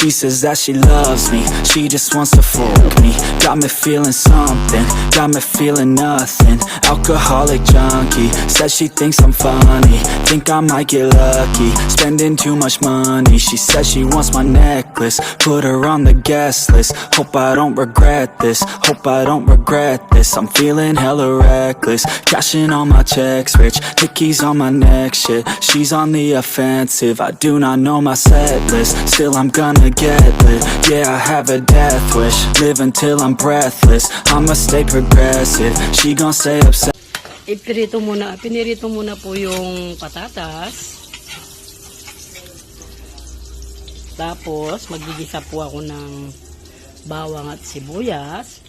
She says that she loves me, she just wants to fuck me. Got me feeling something, got me feeling nothing. Alcoholic junkie, says she thinks I'm funny. Think I might get lucky, spending too much money. She says she wants my necklace, put her on the guest list. Hope I don't regret this, hope I don't regret this. I'm feeling hella reckless, cashing all my checks rich. Hickeys on my neck, shit, she's on the offensive. I do not know my set list, still I'm gonna get lit. Yeah, I have a death wish, live until I'm breathless. I'ma stay progressive, she gon' stay upset. Pinirito muna po yung patatas. Tapos, magigisa po ako ng bawang at sibuyas.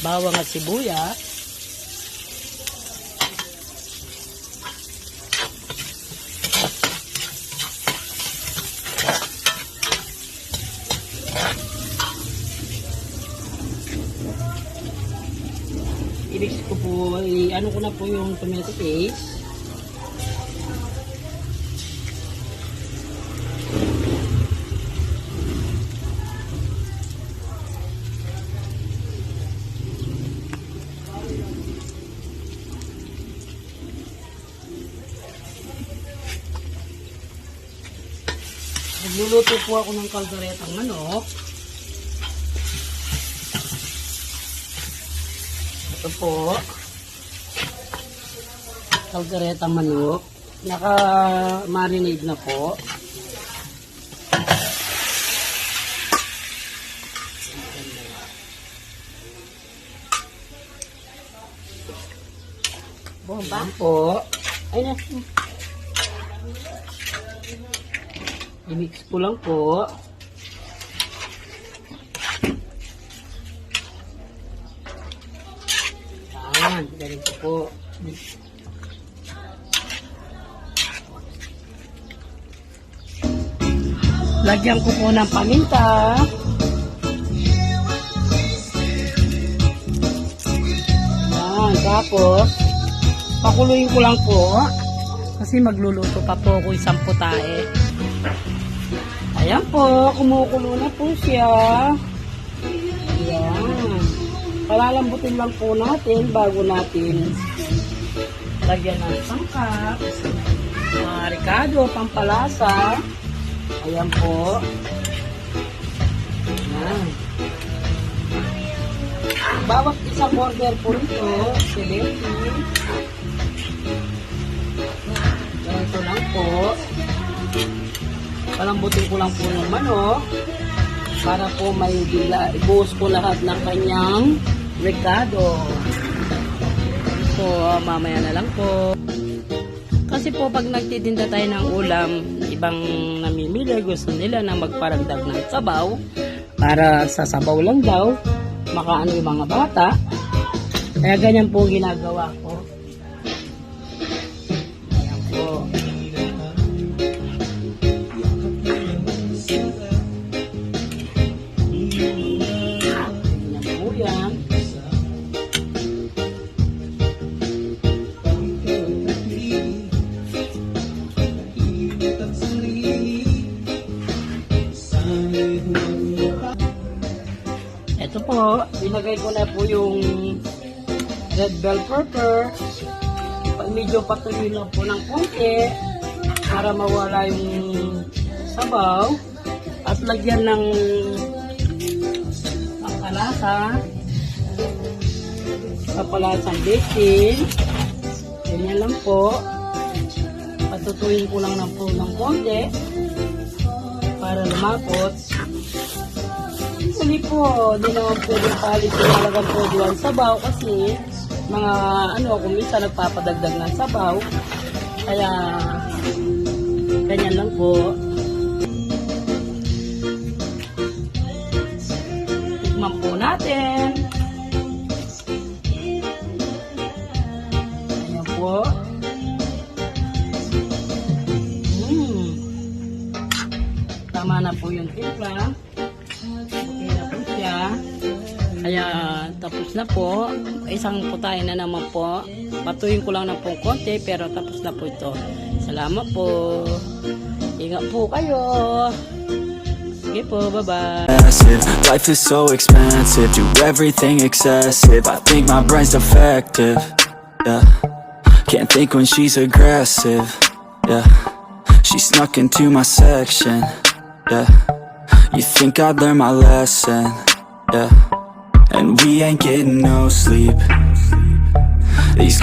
Bawang at sibuyas. I-mix ko po, ano ko na po yung tomato paste. Nagluluto po ako ng kalderetang manok. Ito po, kalderetang manok, naka-marinade na po. Bomba po. Ay na. I-mix ko lang po. Ganito po. Lagyan ko po ng paminta. Tapos pakuluin ko lang po kasi magluluto pa po ako isang putae. Ayan po, kumukulo na po siya. Ayan. Palalambutin lang po natin bago natin lagyan ng sangkap, ricado, pampalasa. Ayan po. Ayan. Bawat isang order po ito, 70. Ganito lang po. Palambutin ko lang po ng manok para po may bigla, ibuhos ko lahat ng kanyang ricado. So, mamaya na lang po. Kasi po, pag nagtitinda tayo ng ulam, ibang namimili, gusto nila na magparagdag ng sabaw. Para sa sabaw lang daw, makaano yung mga bata. Kaya ganyan po ginagawa ko. Ayan po. Ito po, ilagay ko na po yung red bell pepper. Medyo patuloy lang po ng konti para mawala yung sabaw. At lagyan ng pampalasang baking. Ganyan lang po. Patutuyin ko lang ng konti para lumapot. Hindi po, di naman pwedeng palit yung talagang po diwan sabaw kasi mga kung minsan nagpapadagdag ng sabaw. Kaya ganyan lang po. Tikman po natin. Ayan po. Tama na po yung timpla. Kaya tapos na po. Isang putahe na naman po. Patuyin ko lang na po konti pero tapos na po ito. Salamat po. Ingat po kayo. Sige po, bye-bye. Massive, life is so expensive, do everything excessive. I think my brain's defective, yeah. Can't think when she's aggressive, yeah. She snuck into my section, yeah. You think I'd learn my lesson, yeah. And we ain't getting no sleep. These